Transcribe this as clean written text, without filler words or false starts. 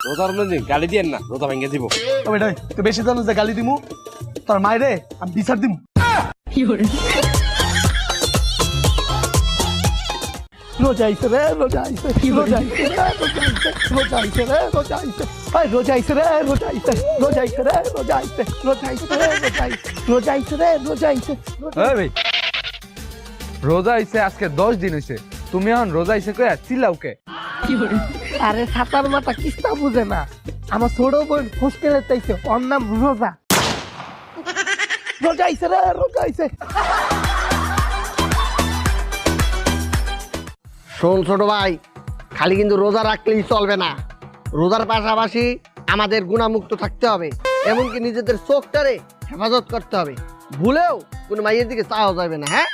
রোজার মধ্যে গালি দিয়েন না, রোজা ভেঙে দিব। তবে এটা তুই বেশি জানো যে গালি দিমু তোর মায়েরে আমি বিচার দিমু। রোজা আইছে রে, রোজা আইছে, রোজা আইছে রে, রোজা আইছে, রোজা আইছে রে, রোজা আইছে। ভাই রোজা আইছে রে, রোজা আইছে, রোজা আইছে রে, রোজা আইছে, রোজা আইছে রে, রোজা আইছে, রোজা আইছে রে, রোজা আইছে। এই ভাই রোজা আইছে আজকে 10 দিন হইছে, তুমি এখন রোজা আইছে কইয়া চিল্লাও কে? আরে সাতার মাথা কিস্তা বুঝে না, আমার ছোট বোন হোস্টেলে চাইছে, ওর নাম রোজা। রোজা আইছে রে, রোজা আইছে। শোন ছোট ভাই, খালি কিন্তু রোজা রাখলেই চলবে না, রোজার পাশাপাশি আমাদের গুণামুক্ত থাকতে হবে, এমনকি নিজেদের চোখটারে হেফাজত করতে হবে, ভুলেও কোনো মাইয়ের দিকে চাওয়া যাবে না। হ্যাঁ